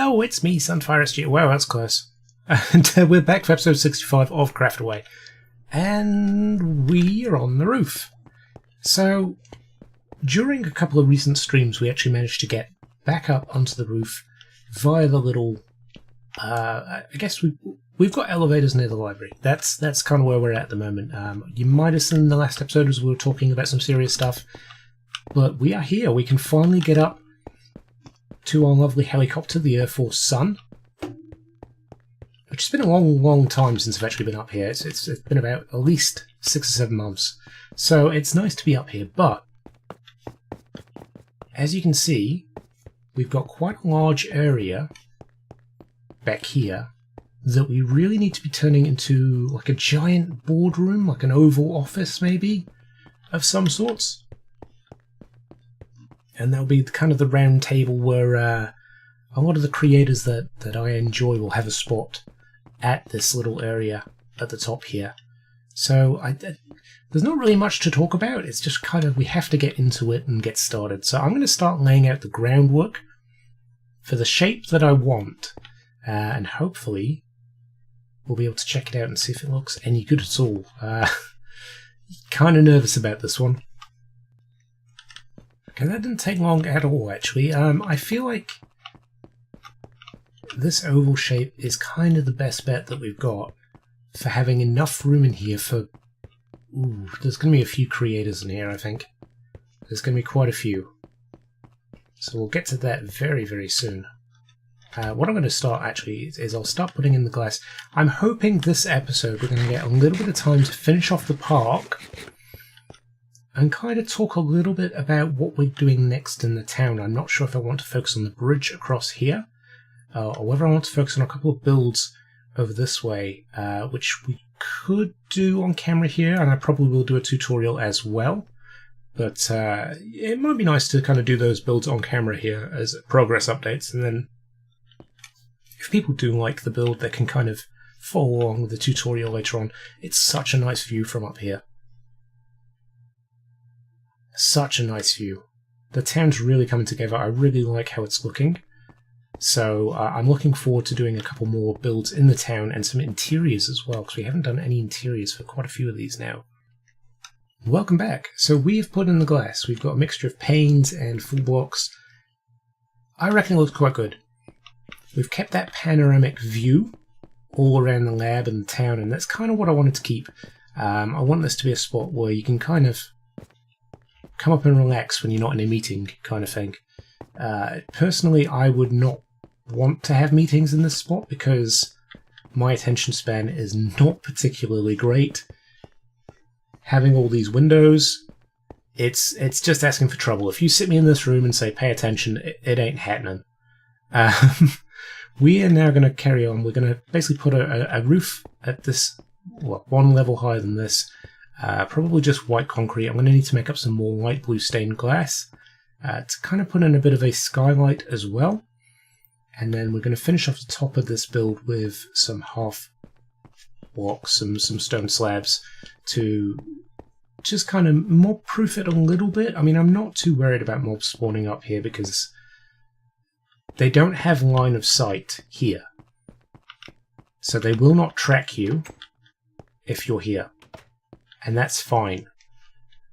Hello, it's me, Sunfire SG. Wow, that's close. And we're back for episode 65 of Craftaway. And we are on the roof. So, during a couple of recent streams, we actually managed to get back up onto the roof via the little... I guess we've got elevators near the library. That's kind of where we're at the moment. You might have seen the last episode as we were talking about some serious stuff. But we are here. We can finally get up to our lovely helicopter, the Air Force Sun. Which has been a long time since I've actually been up here. It's been about at least 6 or 7 months. So it's nice to be up here, but as you can see, we've got quite a large area back here that we really need to be turning into like a giant boardroom, like an oval office maybe, of some sorts. And that'll be kind of the round table where a lot of the creators that I enjoy will have a spot at this little area at the top here. So there's not really much to talk about. It's just kind of we have to get into it and get started. So I'm going to start laying out the groundwork for the shape that I want. And hopefully we'll be able to check it out and see if it looks any good at all. Kind of nervous about this one. Okay, that didn't take long at all, actually. I feel like this oval shape is kind of the best bet that we've got for having enough room in here for... Ooh, there's going to be a few creators in here, I think. There's going to be quite a few. So we'll get to that very, very soon. What I'm going to start, actually, is I'll start putting in the glass. I'm hoping this episode we're going to get a little bit of time to finish off the park and kind of talk a little bit about what we're doing next in the town. I'm not sure if I want to focus on the bridge across here, or whether I want to focus on a couple of builds over this way, which we could do on camera here, and I probably will do a tutorial as well. But it might be nice to kind of do those builds on camera here as progress updates, and then if people do like the build, they can kind of follow along with the tutorial later on. It's such a nice view from up here. Such a nice view. The town's really coming together. I really like how it's looking. So I'm looking forward to doing a couple more builds in the town and some interiors as well, because we haven't done any interiors for quite a few of these now. Welcome back. So we have put in the glass. We've got a mixture of panes and full blocks. I reckon it looks quite good. We've kept that panoramic view all around the lab and the town, and that's kind of what I wanted to keep. I want this to be a spot where you can kind of come up and relax when you're not in a meeting kind of thing. Personally, I would not want to have meetings in this spot because my attention span is not particularly great. Having all these windows, it's just asking for trouble. If you sit me in this room and say pay attention, it ain't happening. We are now going to carry on. We're going to basically put a roof at this, well, one level higher than this. Probably just white concrete. I'm going to need to make up some more light blue stained glass to kind of put in a bit of a skylight as well. And then we're going to finish off the top of this build with some half blocks, some stone slabs to just kind of mob proof it a little bit. I mean, I'm not too worried about mobs spawning up here because they don't have line of sight here. So they will not track you if you're here. And that's fine.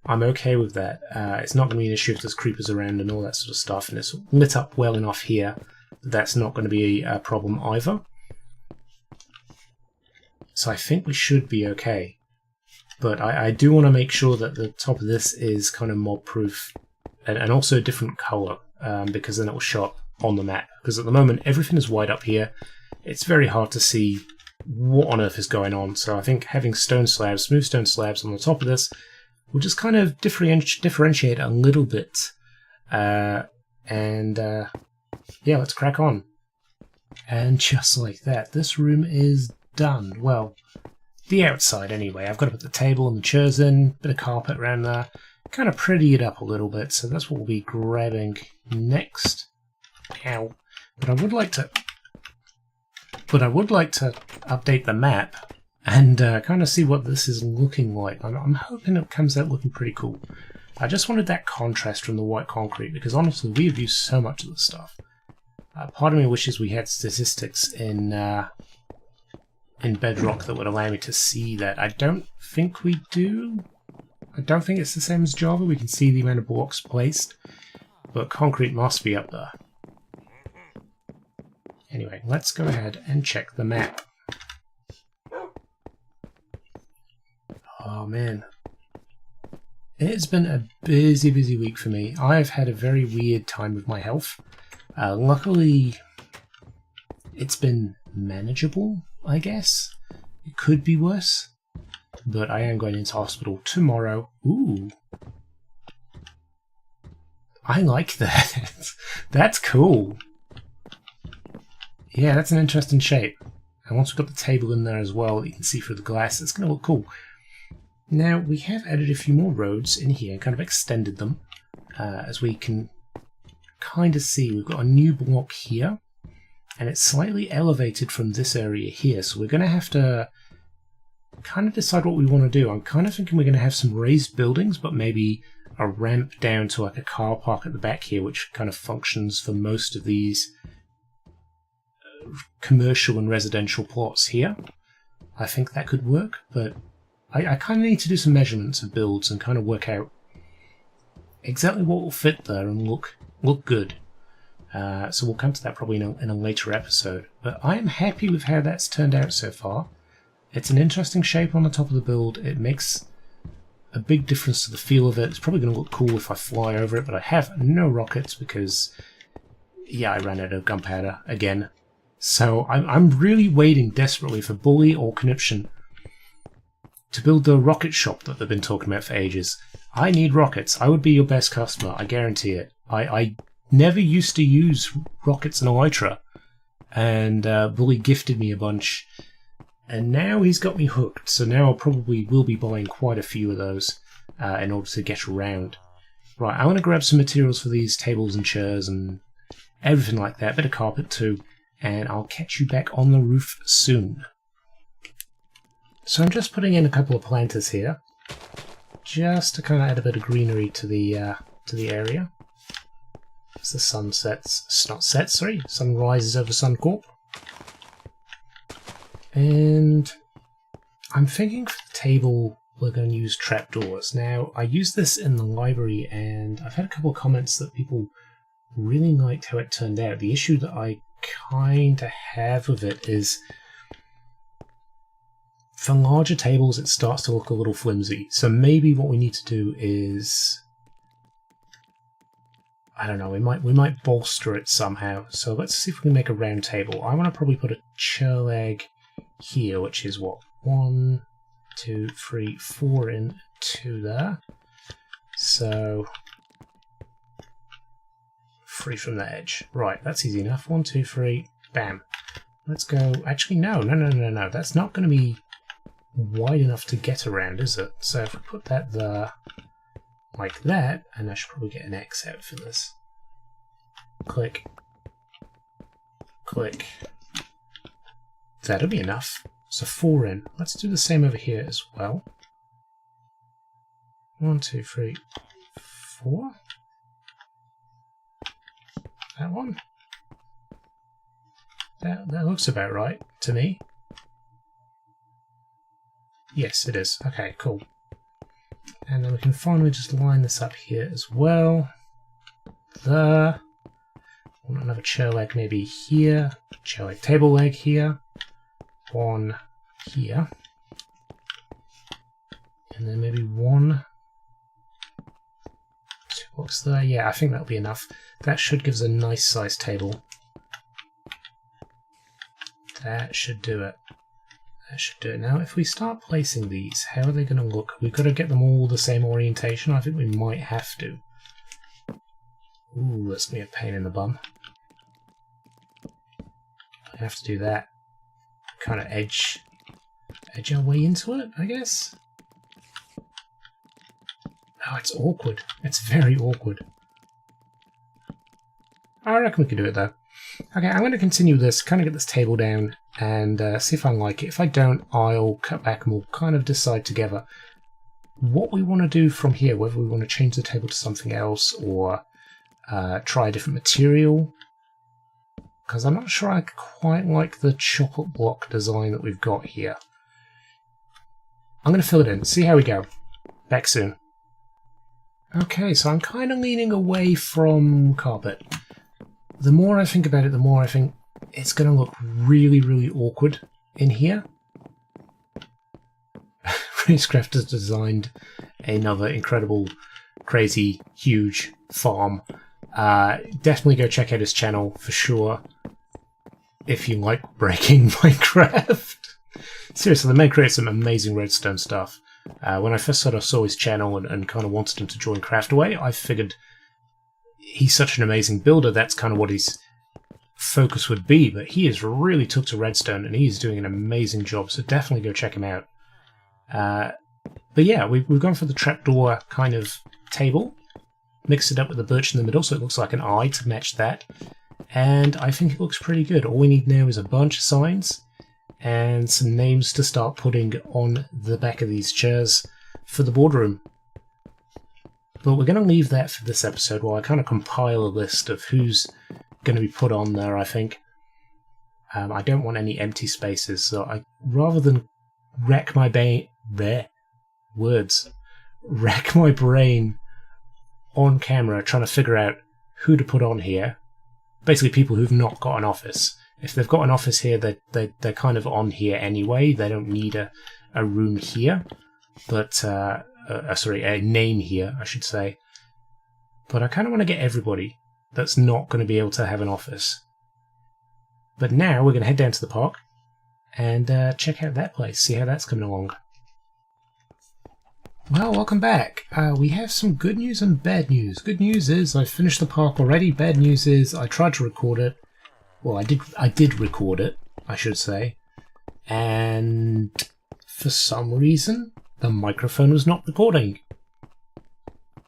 I'm okay with that. It's not going to be an issue if there's creepers around and all that sort of stuff, and it's lit up well enough here that that's not going to be a problem either. So I think we should be okay. But I do want to make sure that the top of this is kind of mob-proof and also a different colour, because then it will show up on the map. Because at the moment, everything is white up here. It's very hard to see what on earth is going on. So I think having stone slabs, smooth stone slabs on the top of this will just kind of differentiate a little bit. Yeah, let's crack on. And just like that, this room is done. Well, the outside anyway. I've got to put the table and the chairs in, bit of carpet around there, kind of pretty it up a little bit. So that's what we'll be grabbing next. Ow. But I would like to update the map and kind of see what this is looking like. I'm hoping it comes out looking pretty cool. I just wanted that contrast from the white concrete because honestly, we've used so much of this stuff. Part of me wishes we had statistics in Bedrock that would allow me to see that. I don't think we do. I don't think it's the same as Java. We can see the amount of blocks placed, but concrete must be up there. Anyway, let's go ahead and check the map. Oh man. It's been a busy week for me. I've had a very weird time with my health. Luckily, it's been manageable, I guess. It could be worse, but I am going into hospital tomorrow. Ooh. I like that. That's cool. Yeah, that's an interesting shape. And once we've got the table in there as well, you can see through the glass, it's going to look cool. Now, we have added a few more roads in here and kind of extended them. As we can kind of see, we've got a new block here, and it's slightly elevated from this area here, so we're going to have to kind of decide what we want to do. I'm kind of thinking we're going to have some raised buildings, but maybe a ramp down to like a car park at the back here, which kind of functions for most of these commercial and residential plots here. I think that could work, but I kind of need to do some measurements of builds and kind of work out exactly what will fit there and look good. So we'll come to that probably in a later episode. But I am happy with how that's turned out so far. It's an interesting shape on the top of the build. It makes a big difference to the feel of it. It's probably going to look cool if I fly over it, but I have no rockets because, yeah, I ran out of gunpowder again. So I'm really waiting desperately for Bully or Conniption to build the rocket shop that they've been talking about for ages. I need rockets. I would be your best customer, I guarantee it. I never used to use rockets in Elytra, and Bully gifted me a bunch, and now he's got me hooked, so now I probably will be buying quite a few of those in order to get around. Right, I want to grab some materials for these tables and chairs and everything like that, bit of carpet too, and I'll catch you back on the roof soon. So I'm just putting in a couple of planters here, just to kind of add a bit of greenery to the area. As the sun sets, not sets, sorry, sun rises over Suncorp. And I'm thinking for the table we're going to use trapdoors. Now, I used this in the library and I've had a couple of comments that people really liked how it turned out. The issue that I kind of have with it is for larger tables it starts to look a little flimsy. So maybe what we need to do is, I don't know, we might bolster it somehow. So let's see if we can make a round table. I want to probably put a chair leg here, which is what? 1, 2, 3, 4 in, 2 there. So 3 from the edge. Right, that's easy enough. 1, 2, 3, bam. Let's go. Actually, no. That's not going to be wide enough to get around, is it? So if we put that there like that, and I should probably get an X out for this. Click. Click. That'll be enough. So 4 in. Let's do the same over here as well. 1, 2, 3, 4. That one. That looks about right to me. Yes, it is. Okay, cool. And then we can finally just line this up here as well. There. Want another chair leg maybe here. Chair leg table leg here. 1 here. And then maybe 1. 2 blocks there. Yeah, I think that'll be enough. That should give us a nice sized table. That should do it. That should do it. Now, if we start placing these, how are they going to look? We've got to get them all the same orientation. I think we might have to. Ooh, that's going to be a pain in the bum. I have to do that. Kind of edge our way into it, I guess. Oh, it's awkward. It's very awkward. I reckon we can do it though. Okay, I'm going to continue this, kind of get this table down and see if I like it. If I don't, I'll cut back and we'll kind of decide together what we want to do from here, whether we want to change the table to something else or try a different material. because I'm not sure I quite like the chocolate block design that we've got here. I'm going to fill it in, see how we go. Back soon. Okay, so I'm kind of leaning away from carpet. The more I think about it, the more I think it's going to look really, really awkward in here. Racecraft has designed another incredible, crazy, huge farm. Definitely go check out his channel for sure if you like breaking Minecraft. Seriously, the man creates some amazing redstone stuff. When I first sort of saw his channel and kind of wanted him to join Craftaway, I figured he's such an amazing builder, that's kind of what his focus would be, but he has really took to redstone and he's doing an amazing job, so definitely go check him out. But yeah, we've gone for the trapdoor kind of table, mixed it up with the birch in the middle so it looks like an eye to match that, and I think it looks pretty good. All we need now is a bunch of signs and some names to start putting on the back of these chairs for the boardroom. But we're going to leave that for this episode while I kind of compile a list of who's going to be put on there, I think. I don't want any empty spaces, so rather than rack my brain on camera trying to figure out who to put on here, basically people who've not got an office. If they've got an office here, they're kind of on here anyway. They don't need a room here, but sorry, a name here, I should say. But I kind of want to get everybody that's not going to be able to have an office. But now we're going to head down to the park and check out that place, see how that's coming along. Well, welcome back. We have some good news and bad news. Good news is I finished the park already. Bad news is I tried to record it. Well, I did record it, I should say. And for some reason, the microphone was not recording.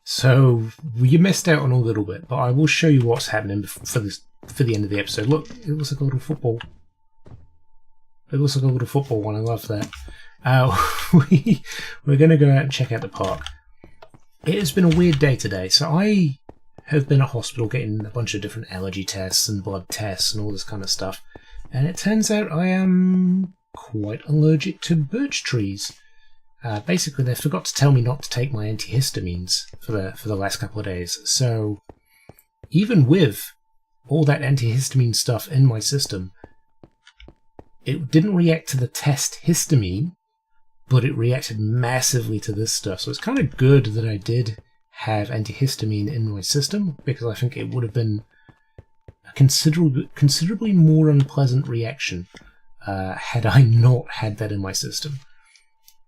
So you missed out on a little bit, but I will show you what's happening for the end of the episode. Look, it looks like a little football. It looks like a little football one. I love that. We're going to go out and check out the park. It has been a weird day today. So I have been at hospital getting a bunch of different allergy tests and blood tests and all this kind of stuff. And it turns out I am quite allergic to birch trees. Basically, they forgot to tell me not to take my antihistamines for the last couple of days. So even with all that antihistamine stuff in my system, it didn't react to the test histamine, but it reacted massively to this stuff. So it's kind of good that I did have antihistamine in my system, because I think it would have been a considerably more unpleasant reaction had I not had that in my system.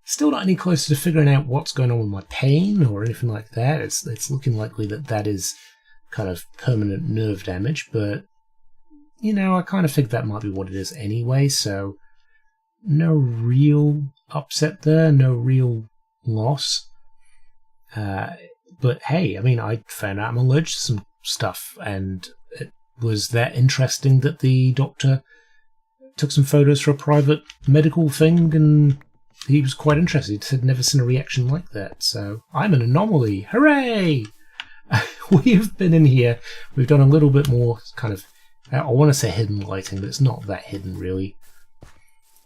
Still not any closer to figuring out what's going on with my pain or anything like that. It's looking likely that is kind of permanent nerve damage, but you know, I kind of think that might be what it is anyway, so no real upset there, no real loss. But hey, I mean, I found out I'm allergic to some stuff, and it was that interesting that the doctor took some photos for a private medical thing, and he was quite interested. He said never seen a reaction like that, so I'm an anomaly. Hooray! We have been in here, we've done a little bit more kind of, I want to say hidden lighting, but it's not that hidden really.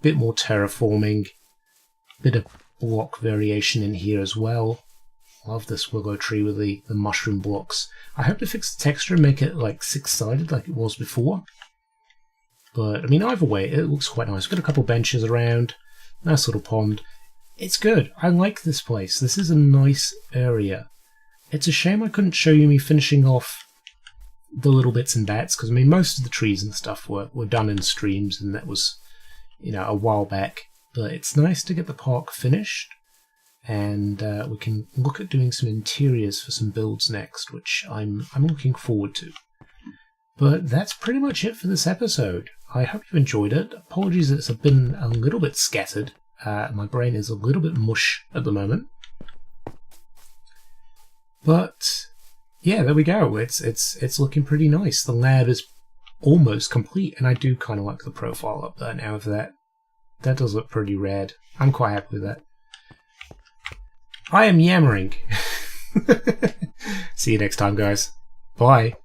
Bit more terraforming, bit of block variation in here as well. Love this willow tree with the mushroom blocks. I hope to fix the texture and make it like six-sided like it was before. But, I mean, either way, it looks quite nice. We've got a couple benches around, nice little pond. It's good. I like this place. This is a nice area. It's a shame I couldn't show you me finishing off the little bits and bats, because, I mean, most of the trees and stuff were done in streams, and that was, you know, a while back. But it's nice to get the park finished, and we can look at doing some interiors for some builds next, which I'm looking forward to. But that's pretty much it for this episode. I hope you've enjoyed it. Apologies that it's been a little bit scattered. My brain is a little bit mush at the moment. But yeah, there we go. It's looking pretty nice. The lab is almost complete, and I do kind of like the profile up there now of that. That does look pretty rad. I'm quite happy with that. I am yammering. See you next time, guys. Bye.